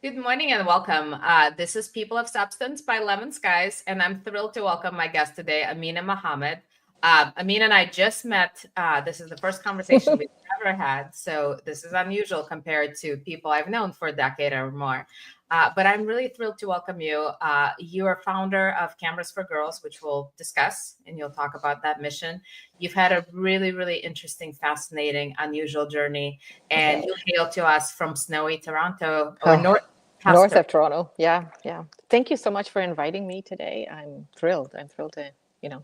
Good morning and welcome. This is People of Substance by LemonSkies, and I'm thrilled to welcome my guest today, Amina Mohammed. Amina and I just met. This is the first conversation we've ever had, so this is unusual compared to people I've known for a decade or more. But I'm really thrilled to welcome you. You are founder of Cameras for Girls, which we'll discuss, and you'll talk about that mission. You've had a really, really interesting, fascinating, unusual journey, and you hail to us from snowy Toronto or Oh, North north Pastor. of Toronto. Yeah, yeah. Thank you so much for inviting me today. I'm thrilled. I'm thrilled to,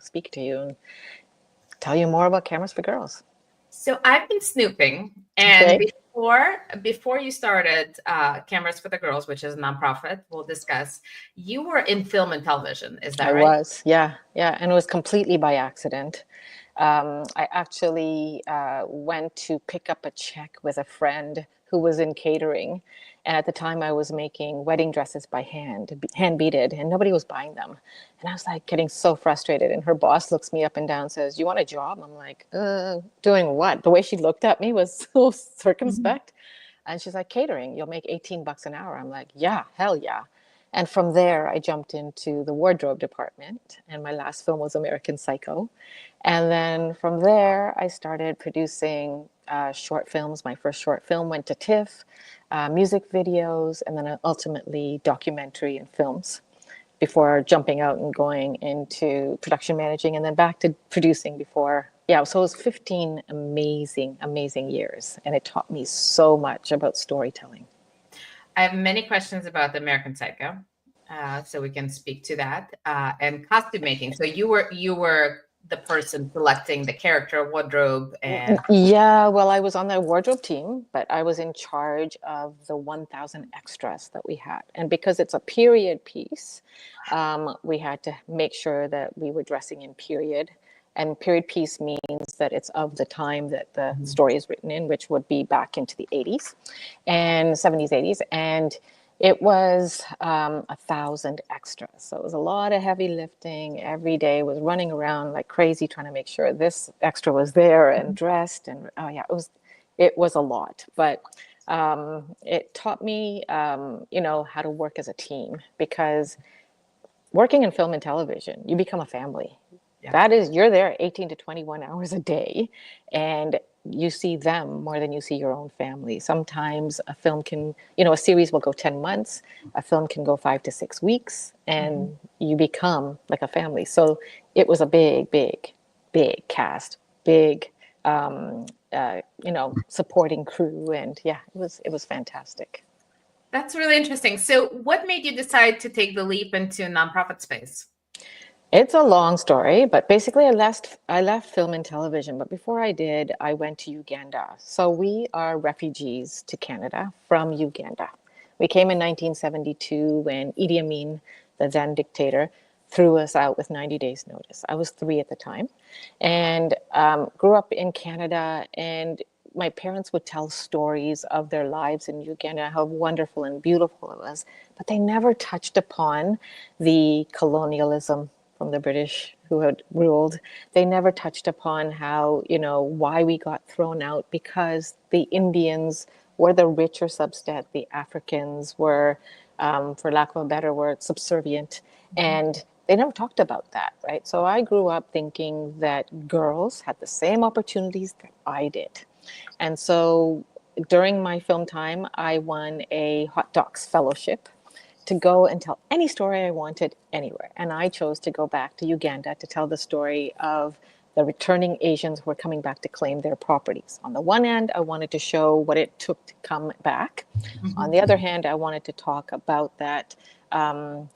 speak to you and tell you more about Cameras for Girls. So I've been snooping, and Okay. before you started Cameras for the Girls, which is a nonprofit, we'll discuss. You were in film and television, is that I right? was, yeah, yeah. And it was completely by accident. I actually went to pick up a check with a friend who was in catering. And at the time, I was making wedding dresses by hand beaded, and nobody was buying them. And I was like getting so frustrated. And her boss looks me up and down and says, "You want a job?" I'm like, doing what? The way she looked at me was so Mhm. circumspect. And she's like, "Catering, you'll make 18 bucks an hour." I'm like, "Yeah, hell yeah." And from there, I jumped into the wardrobe department. And my last film was American Psycho. And then from there, I started producing short films. My first short film went to TIFF, music videos, and then ultimately documentary and films before jumping out and going into production managing and then back to producing before. Yeah, so it was 15 amazing, amazing years. And it taught me so much about storytelling. I have many questions about the American Psycho, so we can speak to that and costume making. So you were the person selecting the character wardrobe and Yeah, well, I was on the wardrobe team, but I was in charge of the 1,000 extras that we had. And because it's a period piece, we had to make sure that we were dressing in period. And period piece means that it's of the time that the story is written in, which would be back into the 80s and 70s, 80s. And it was 1,000 extras. So it was a lot of heavy lifting. Every day was running around like crazy trying to make sure this extra was there and dressed. And oh yeah, it was a lot. But it taught me, how to work as a team because working in film and television, you become a family. yeah. That is, you're there 18 to 21 hours a day, and you see them more than you see your own family. Sometimes a film can, a series will go 10 months, a film can go 5 to 6 weeks, Mhm. and you become like a family. So it was a big, big, big cast, big, supporting crew. And yeah, it was fantastic. That's really interesting. So what made you decide to take the leap into nonprofit space? It's a long story, but basically I left film and television, but before I did, I went to Uganda. So we are refugees to Canada from Uganda. We came in 1972 when Idi Amin, the then dictator, threw us out with 90 days notice. I was 3 at the time and grew up in Canada, and my parents would tell stories of their lives in Uganda, how wonderful and beautiful it was, but they never touched upon the colonialism from the British who had ruled. They never touched upon how, why we got thrown out because the Indians were the richer subset, the Africans were, for lack of a better word, subservient. And they never talked about that, right? So I grew up thinking that girls had the same opportunities that I did. And so during my film time, I won a Hot Docs Fellowship to go and tell any story I wanted anywhere. And I chose to go back to Uganda to tell the story of the returning Asians who were coming back to claim their properties. On the one hand, I wanted to show what it took to come back. On the Mhm. other hand, I wanted to talk about that um,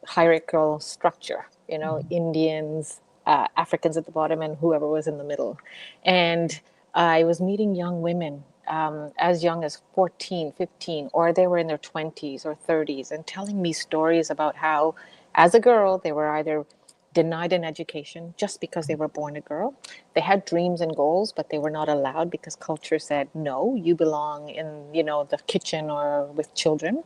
hierarchical structure, Indians, Africans at the bottom, and whoever was in the middle. And I was meeting young women as young as 14, 15, or they were in their 20s or 30s, and telling me stories about how, as a girl, they were either denied an education just because they were born a girl. They had dreams and goals, but they were not allowed because culture said, no, you belong in, the kitchen or with children.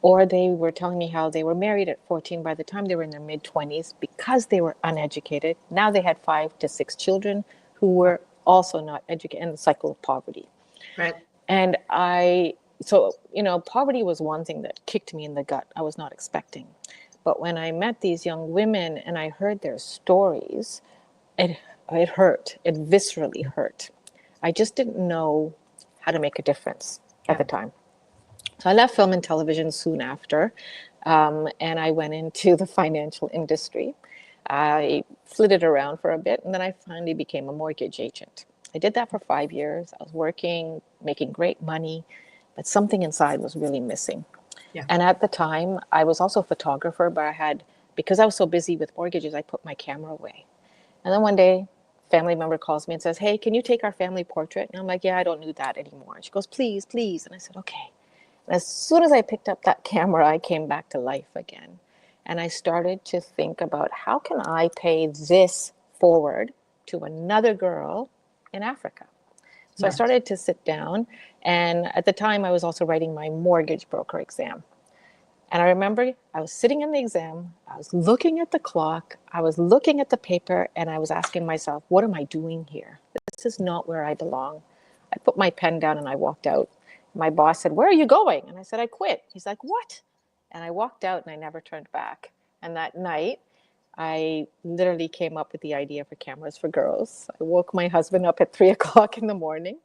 Or they were telling me how they were married at 14 by the time they were in their mid 20s because they were uneducated. Now they had 5 to 6 children who were also not educated, in the cycle of poverty. Right. And I so, poverty was one thing that kicked me in the gut. I was not expecting. But when I met these young women and I heard their stories, it, it hurt. It viscerally hurt. I just didn't know how to make a difference at the time. So I left film and television soon after, and I went into the financial industry. I flitted around for a bit, and then I finally became a mortgage agent. I did that for 5 years. I was working, making great money, but something inside was really missing. Yeah. And at the time, I was also a photographer, but because I was so busy with mortgages, I put my camera away. And then one day, a family member calls me and says, "Hey, can you take our family portrait?" And I'm like, "Yeah, I don't do that anymore." And she goes, "Please, please." And I said, "Okay." And as soon as I picked up that camera, I came back to life again. And I started to think about, how can I pay this forward to another girl in Africa? So I started to sit down, and at the time I was also writing my mortgage broker exam. And I remember I was sitting in the exam, I was looking at the clock, I was looking at the paper, and I was asking myself, what am I doing here? This is not where I belong. I put my pen down and I walked out. My boss said, "Where are you going?" And I said, "I quit." He's like, "What?" And I walked out and I never turned back. And that night, I literally came up with the idea for Cameras for Girls. I woke my husband up at 3 o'clock in the morning.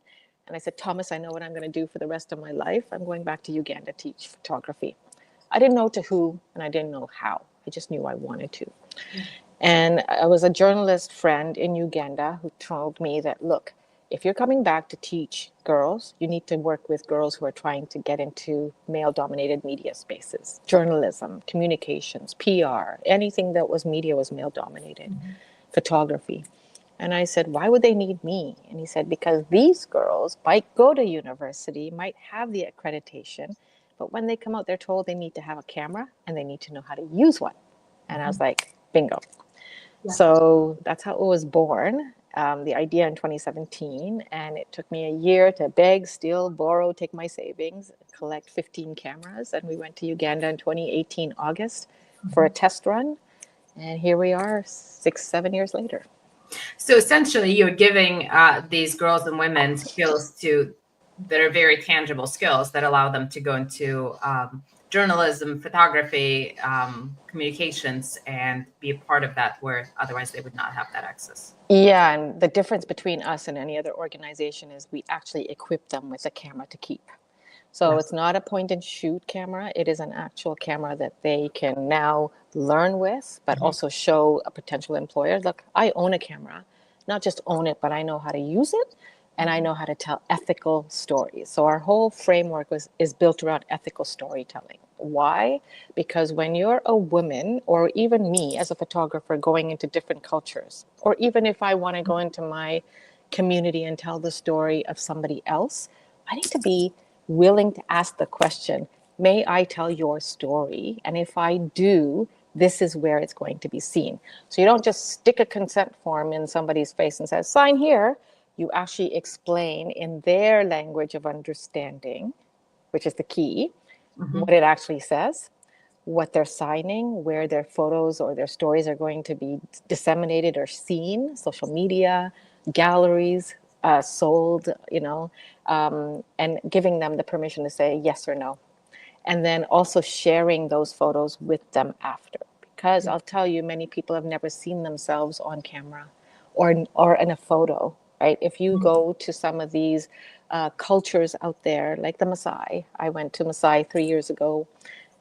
And I said, "Thomas, I know what I'm going to do for the rest of my life. I'm going back to Uganda to teach photography." I didn't know to who, and I didn't know how. I just knew I wanted to. And I was a journalist friend in Uganda who told me that, look, if you're coming back to teach girls, you need to work with girls who are trying to get into male-dominated media spaces, journalism, communications, PR, anything that was media was male-dominated, photography. And I said, "Why would they need me?" And he said, "Because these girls might go to university, might have the accreditation, but when they come out, they're told they need to have a camera and they need to know how to use one." And I was like, bingo. So that's how it was born, the idea in 2017. And it took me a year to beg, steal, borrow, take my savings, collect 15 cameras. And we went to Uganda in 2018, August, for a test run. And here we are 6-7 years later. So essentially, you're giving these girls and women skills that are very tangible skills that allow them to go into journalism, photography, communications, and be a part of that, where otherwise they would not have that access. Yeah, and the difference between us and any other organization is we actually equip them with a camera to keep. So it's not a point and shoot camera. It is an actual camera that they can now learn with, but also show a potential employer, look, I own a camera. Not just own it, but I know how to use it, and I know how to tell ethical stories. So our whole framework is built around ethical storytelling. Why? Because when you're a woman, or even me as a photographer going into different cultures, or even if I want to go into my community and tell the story of somebody else, I need to be willing to ask the question, may I tell your story? And if I do, this is where it's going to be seen. So you don't just stick a consent form in somebody's face and say, "Sign here." You actually explain in their language of understanding, which is the key, what it actually says, what they're signing, where their photos or their stories are going to be disseminated or seen, social media, galleries, sold, and giving them the permission to say yes or no. And then also sharing those photos with them after. Because I'll tell you, many people have never seen themselves on camera or in a photo, right? If you go to some of these cultures out there, like the Maasai, I went to Maasai 3 years ago,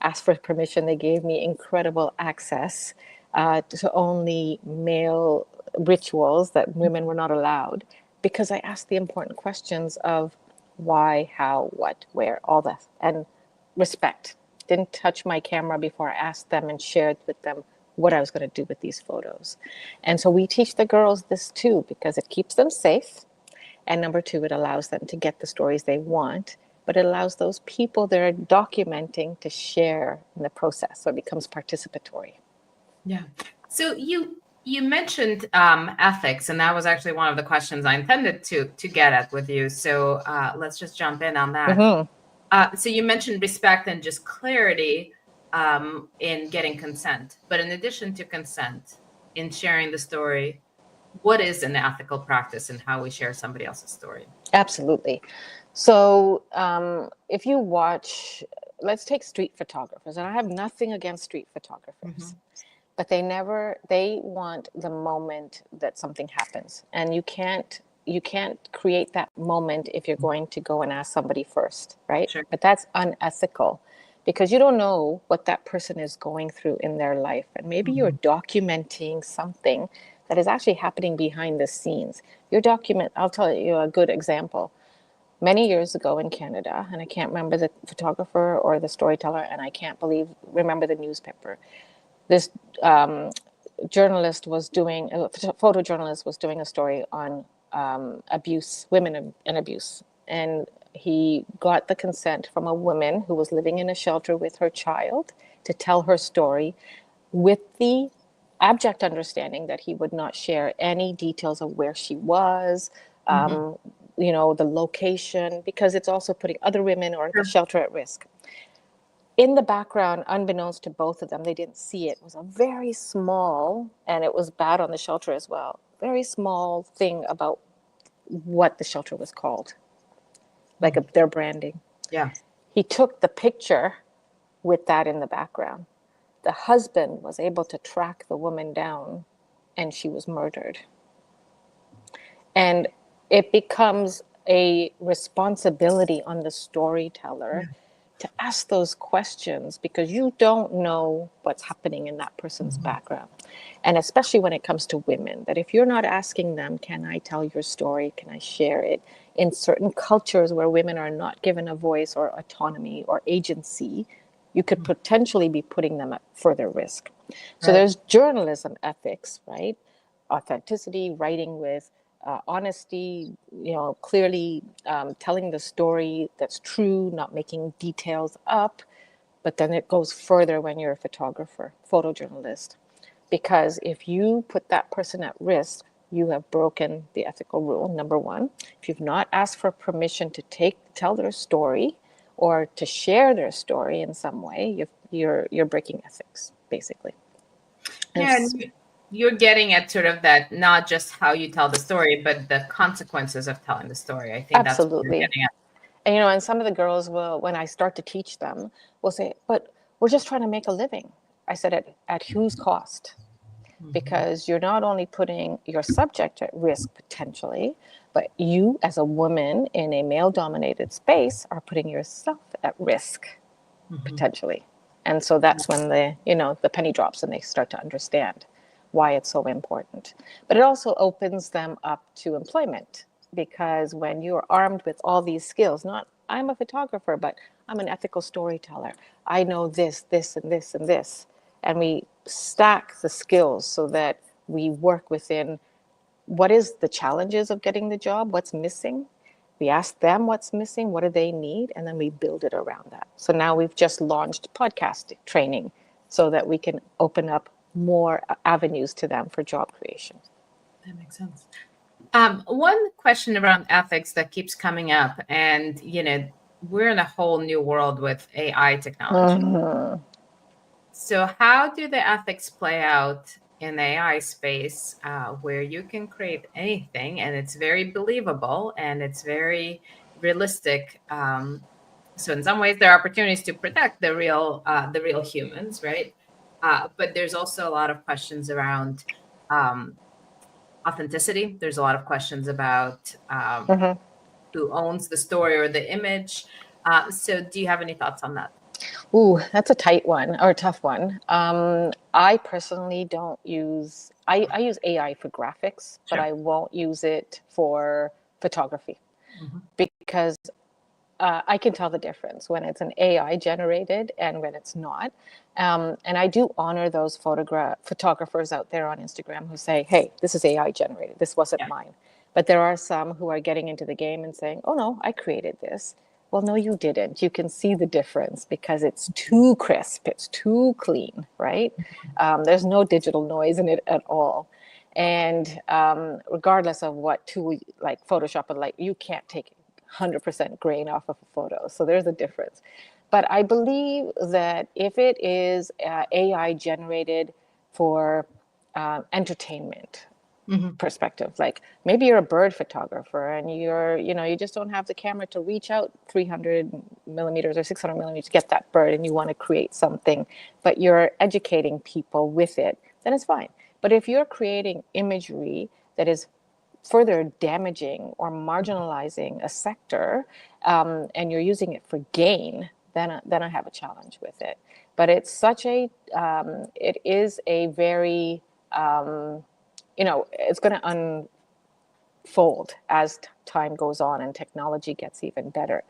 asked for permission. They gave me incredible access to only male rituals that women were not allowed, because I asked the important questions of why, how, what, where, all that, and respect. Didn't touch my camera before I asked them and shared with them what I was going to do with these photos. And so we teach the girls this too, because it keeps them safe. And number two, it allows them to get the stories they want, but it allows those people they're documenting to share in the process. So it becomes participatory. Yeah. So you mentioned ethics, and that was actually one of the questions I intended to get at with you. So let's just jump in on that. So you mentioned respect and just clarity in getting consent. But in addition to consent, in sharing the story, what is an ethical practice in how we share somebody else's story? Absolutely. So if you watch, let's take street photographers, and I have nothing against street photographers, but they want the moment that something happens, and you can't create that moment if you're going to go and ask somebody first, right? Sure. But that's unethical, because you don't know what that person is going through in their life, and maybe you're documenting something that is actually happening behind the scenes. I'll tell you a good example. Many years ago in Canada, and I can't remember the photographer or the storyteller, and I can't remember the newspaper. This photojournalist was doing a story on abuse, women and abuse. And he got the consent from a woman who was living in a shelter with her child to tell her story, with the abject understanding that he would not share any details of where she was, the location, because it's also putting other women or the shelter at risk. In the background, unbeknownst to both of them, they didn't see it, was a very small, and it was bad on the shelter as well, very small thing about what the shelter was called, like their branding. Yeah. He took the picture with that in the background. The husband was able to track the woman down, and she was murdered. And it becomes a responsibility on the storyteller to ask those questions, because you don't know what's happening in that person's background. And especially when it comes to women, that if you're not asking them, can I tell your story? Can I share it? In certain cultures where women are not given a voice or autonomy or agency, you could potentially be putting them at further risk. So there's journalism ethics, right? Authenticity, writing with honesty, clearly telling the story that's true, not making details up. But then it goes further when you're a photographer, photojournalist, because if you put that person at risk, you have broken the ethical rule, number one. If you've not asked for permission to tell their story or to share their story in some way, you're breaking ethics, basically. Yeah, and you're getting at sort of that, not just how you tell the story, but the consequences of telling the story. I think that's what you're Absolutely. getting at. And some of the girls will, when I start to teach them, will say, but we're just trying to make a living. I said, at whose cost? Because you're not only putting your subject at risk potentially, but you as a woman in a male-dominated space are putting yourself at risk potentially. And so that's when the penny drops and they start to understand why it's so important. But it also opens them up to employment, because when you're armed with all these skills, not I'm a photographer, but I'm an ethical storyteller. I know this, this, and this, and this. And we stack the skills so that we work within what is the challenges of getting the job, what's missing. We ask them what's missing, what do they need, and then we build it around that. So now we've just launched podcast training so that we can open up more avenues to them for job creation. That makes sense. One question around ethics that keeps coming up, and we're in a whole new world with AI technology. So how do the ethics play out in the AI space, where you can create anything and it's very believable and it's very realistic? So in some ways, there are opportunities to protect the real humans, right? But there's also a lot of questions around authenticity. There's a lot of questions about who owns the story or the image. So do you have any thoughts on that? Ooh, that's a tight one, or a tough one. I personally don't use, I use AI for graphics, but I won't use it for photography, because I can tell the difference when it's an AI generated and when it's not. And I do honor those photographers out there on Instagram who say, hey, this is AI generated. This wasn't mine. But there are some who are getting into the game and saying, oh, no, I created this. Well, no, you didn't. You can see the difference because it's too crisp. It's too clean, right? There's no digital noise in it at all. And regardless of what tool, like Photoshop and Light, you can't take 100% grain off of a photo. So there's a difference. But I believe that if it is AI generated for entertainment, perspective. Like maybe you're a bird photographer and you just don't have the camera to reach out 300 millimeters or 600 millimeters to get that bird, and you want to create something, but you're educating people with it, then it's fine. But if you're creating imagery that is further damaging or marginalizing a sector, and you're using it for gain, then I have a challenge with it. But it's such a, it is a very, it's going to unfold as time goes on and technology gets even better.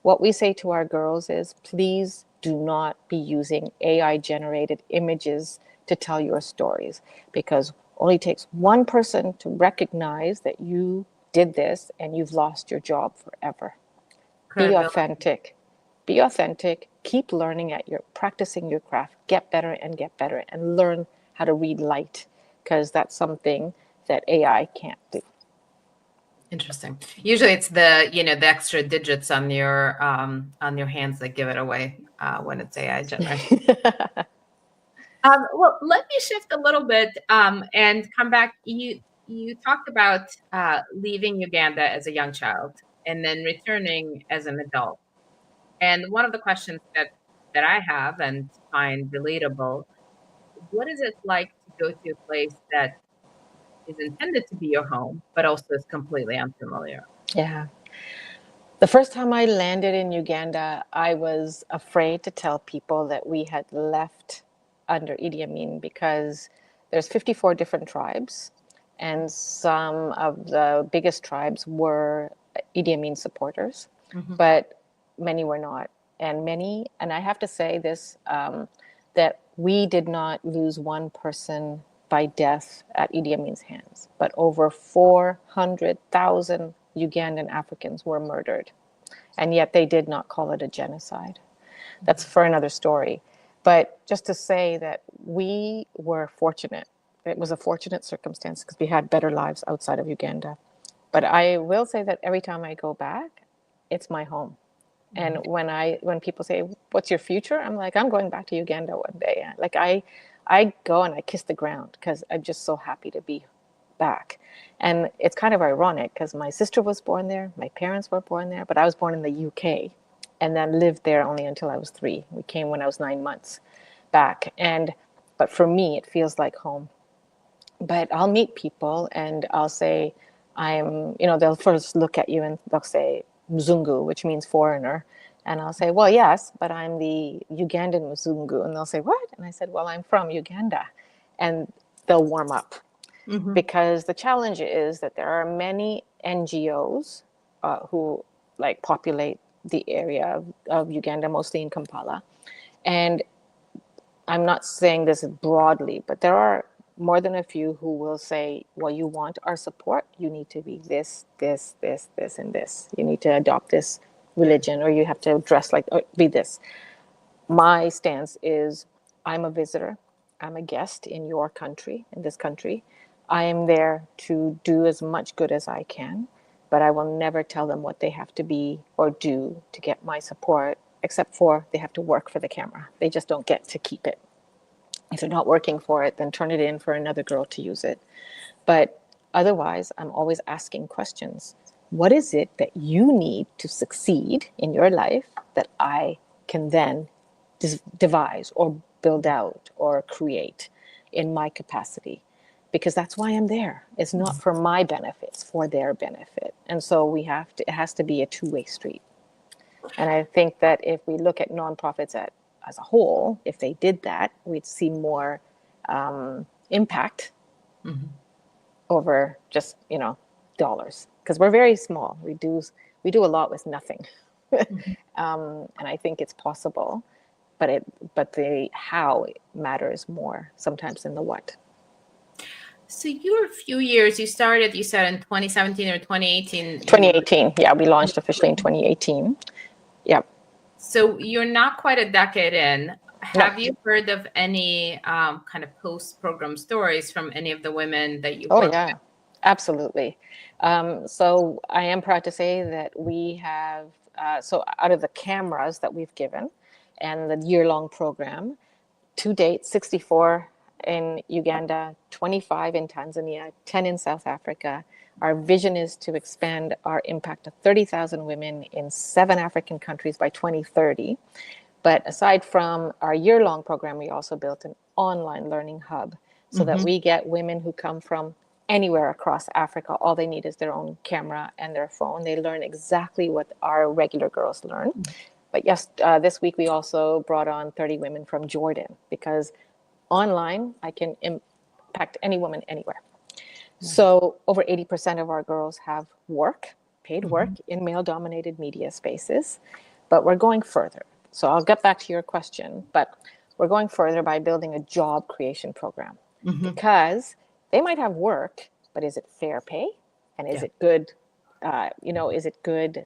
What we say to our girls is, please do not be using AI generated images to tell your stories, because only takes one person to recognize that you did this and you've lost your job forever. Be authentic. Be authentic. Keep learning practicing your craft. Get better and learn how to read light, because that's something that AI can't do. Interesting. Usually it's the extra digits on your hands that give it away when it's AI generated. Well, let me shift a little bit and come back. You talked about leaving Uganda as a young child and then returning as an adult. And one of the questions that I have and find relatable, what is it like to go to a place that is intended to be your home, but also is completely unfamiliar? Yeah. The first time I landed in Uganda, I was afraid to tell people that we had left under Idi Amin, because there's 54 different tribes, and some of the biggest tribes were Idi Amin supporters, but many were not. And I have to say this, that we did not lose one person by death at Idi Amin's hands, but over 400,000 Ugandan Africans were murdered. And yet they did not call it a genocide. That's for another story. But just to say that we were fortunate. It was a fortunate circumstance because we had better lives outside of Uganda. But I will say that every time I go back, it's my home. And when people say, "What's your future?" I'm like, I'm going back to Uganda one day. Like I go and I kiss the ground because I'm just so happy to be back. And it's kind of ironic because my sister was born there, my parents were born there, but I was born in the UK and then lived there only until I was 3. We came when I was 9 months back. But for me, it feels like home. But I'll meet people and I'll say, they'll first look at you and they'll say Mzungu, which means foreigner. And I'll say, well, yes, but I'm the Ugandan Mzungu. And they'll say, what? And I said, well, I'm from Uganda. And they'll warm up. Because the challenge is that there are many NGOs who populate the area of Uganda, mostly in Kampala. And I'm not saying this broadly, but there are more than a few who will say, well, you want our support, you need to be this, this, this, this, and this. You need to adopt this religion, or you have to dress or be this. My stance is, I'm a visitor. I'm a guest in your country, in this country. I am there to do as much good as I can, but I will never tell them what they have to be or do to get my support, except for they have to work for the camera. They just don't get to keep it. If they're not working for it, then turn it in for another girl to use it. But otherwise, I'm always asking questions. What is it that you need to succeed in your life that I can then devise or build out or create in my capacity? Because that's why I'm there. It's not for my benefit, it's for their benefit. And so it has to be a two-way street. And I think that if we look at nonprofits as a whole, if they did that, we'd see more impact over just, dollars. Because we're very small. We do a lot with nothing. And I think it's possible, but the how matters more sometimes than the what. So you're a few years, you said in 2017 or 2018? 2018, yeah, we launched officially in 2018. Yeah. So you're not quite a decade in. Have you heard of any kind of post-program stories from any of the women that you worked with? Absolutely. So I am proud to say that we have, so out of the cameras that we've given and the year-long program, to date, 64 in Uganda, 25 in Tanzania, 10 in South Africa. Our vision is to expand our impact to 30,000 women in 7 African countries by 2030. But aside from our year-long program, we also built an online learning hub so that we get women who come from anywhere across Africa. All they need is their own camera and their phone. They learn exactly what our regular girls learn. But yes, this week we also brought on 30 women from Jordan, because online I can impact any woman anywhere. So over 80% of our girls have work, paid work in male-dominated media spaces, but we're going further. So I'll get back to your question, but we're going further by building a job creation program, because they might have work, but is it fair pay? And is it good, is it good,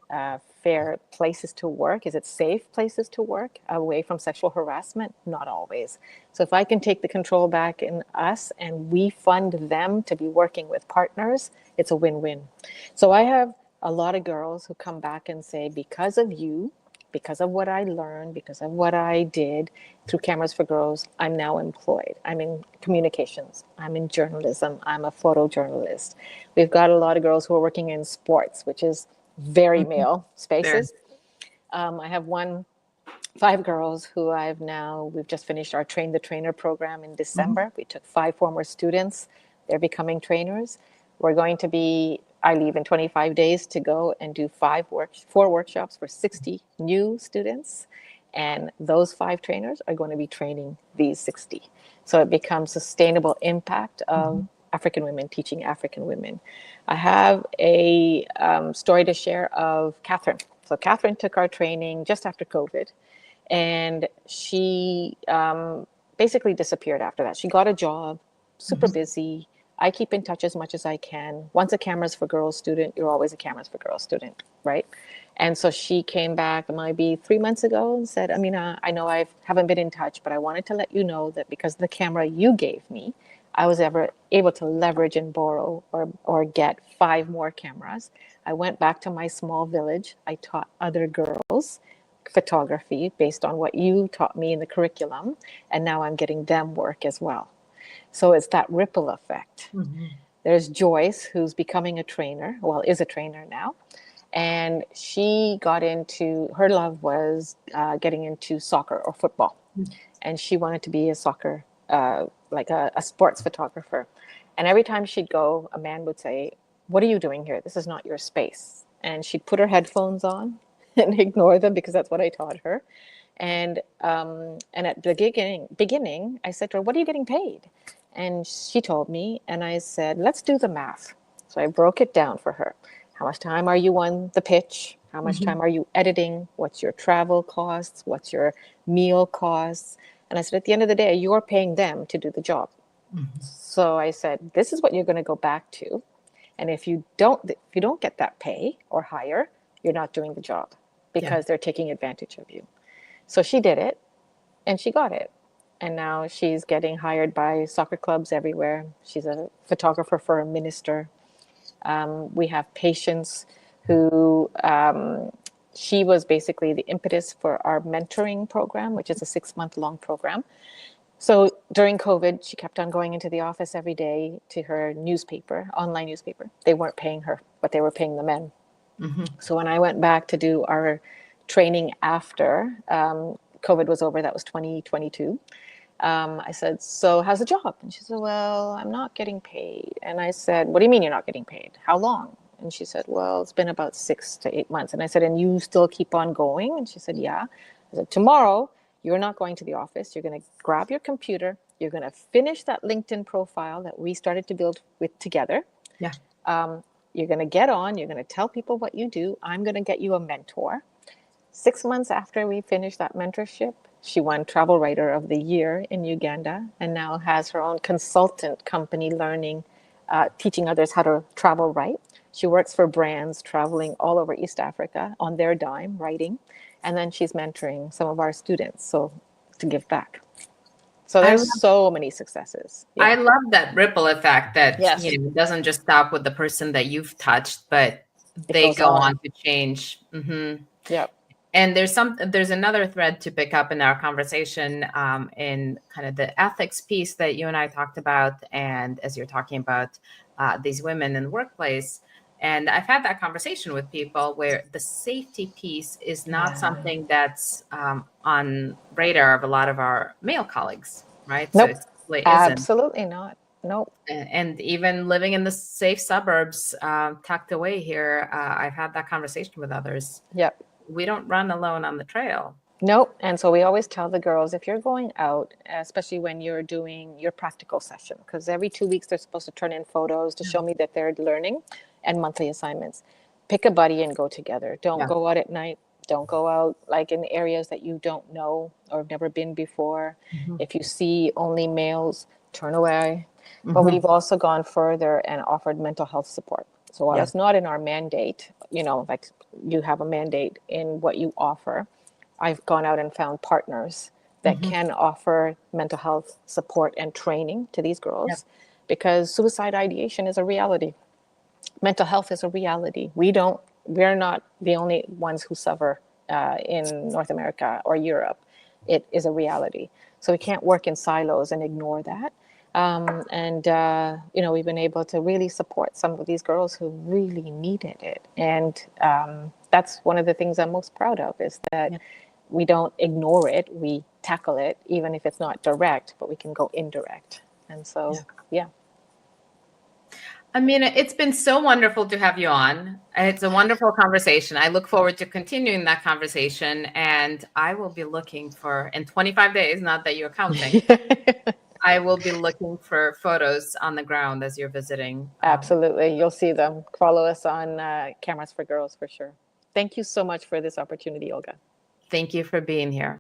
fair places to work? Is it safe places to work away from sexual harassment? Not always. So if I can take the control back in us and we fund them to be working with partners, it's a win-win. So I have a lot of girls who come back and say, because of you, because of what I learned, because of what I did through Cameras for Girls, I'm now employed. I'm in communications. I'm in journalism. I'm a photojournalist. We've got a lot of girls who are working in sports, which is very male spaces. I have 5 girls who we've just finished our Train the Trainer program in December. We took 5 former students. They're becoming trainers. I leave in 25 days to go and do 4 workshops for 60 new students. And those 5 trainers are going to be training these 60. So it becomes sustainable impact of African women teaching African women. I have a story to share of Catherine. So Catherine took our training just after COVID, and she basically disappeared after that. She got a job, super busy. I keep in touch as much as I can. Once a Cameras for Girls student, you're always a Cameras for Girls student, right? And so she came back maybe 3 months ago and said, Amina, I know I haven't been in touch, but I wanted to let you know that because of the camera you gave me, I was able to leverage and borrow or get 5 more cameras. I went back to my small village. I taught other girls photography based on what you taught me in the curriculum, and now I'm getting them work as well. So it's that ripple effect. There's Joyce, who's becoming a trainer, is a trainer now. And she her love was getting into soccer or football. And she wanted to be a soccer, like a sports photographer. And every time she'd go, a man would say, what are you doing here? This is not your space. And she'd put her headphones on and ignore them, because that's what I taught her. And at the beginning, I said to her, what are you getting paid? And she told me, and I said, let's do the math. So I broke it down for her. How much time are you on the pitch? How much time are you editing? What's your travel costs? What's your meal costs? And I said, at the end of the day, you're paying them to do the job. So I said, this is what you're going to go back to. And if you don't get that pay or higher, you're not doing the job, because they're taking advantage of you. So she did it, and she got it. And now she's getting hired by soccer clubs everywhere. She's a photographer for a minister. We have Patience, who she was basically the impetus for our mentoring program, which is a 6-month-long program. So during COVID, she kept on going into the office every day to her online newspaper. They weren't paying her, but they were paying the men. So when I went back to do our training after COVID was over, that was 2022, I said, so how's the job? And she said, well, I'm not getting paid. And I said, what do you mean you're not getting paid? How long? And she said, well, it's been about 6 to 8 months. And I said, and you still keep on going? And she said, yeah. I said, tomorrow, you're not going to the office. You're going to grab your computer. You're going to finish that LinkedIn profile that we started to build together. You're going to get on. You're going to tell people what you do. I'm going to get you a mentor. 6 months after we finished that mentorship, she won Travel Writer of the Year in Uganda, and now has her own consultant company teaching others how to travel right. She works for brands traveling all over East Africa on their dime, writing, and then she's mentoring some of our students to give back. So there's so many successes. I love that ripple effect that Yes. doesn't just stop with the person that you've touched, but they go on to change. Yep. And there's another thread to pick up in our conversation, in kind of the ethics piece that you and I talked about, and as you're talking about these women in the workplace. And I've had that conversation with people where the safety piece is not something that's on radar of a lot of our male colleagues, right? So Nope. it really isn't. Absolutely not. Nope. And even living in the safe suburbs, tucked away here, I've had that conversation with others. Yep. We don't run alone on the trail. Nope. And so we always tell the girls, if you're going out, especially when you're doing your practical session, because every 2 weeks they're supposed to turn in photos to show me that they're learning, and monthly assignments. Pick a buddy and go together. Don't go out at night. Don't go out like in areas that you don't know or have never been before. If you see only males, turn away. But we've also gone further and offered mental health support. So while it's not in our mandate, like you have a mandate in what you offer, I've gone out and found partners that can offer mental health support and training to these girls, because suicide ideation is a reality. Mental health is a reality. We're not the only ones who suffer in North America or Europe. It is a reality. So we can't work in silos and ignore that. We've been able to really support some of these girls who really needed it. And that's one of the things I'm most proud of, is that we don't ignore it. We tackle it, even if it's not direct, but we can go indirect. And so, Amina, it's been so wonderful to have you on. It's a wonderful conversation. I look forward to continuing that conversation, and I will be looking for, in 25 days, not that you're counting, I will be looking for photos on the ground as you're visiting. Absolutely. You'll see them. Follow us on Cameras for Girls for sure. Thank you so much for this opportunity, Olga. Thank you for being here.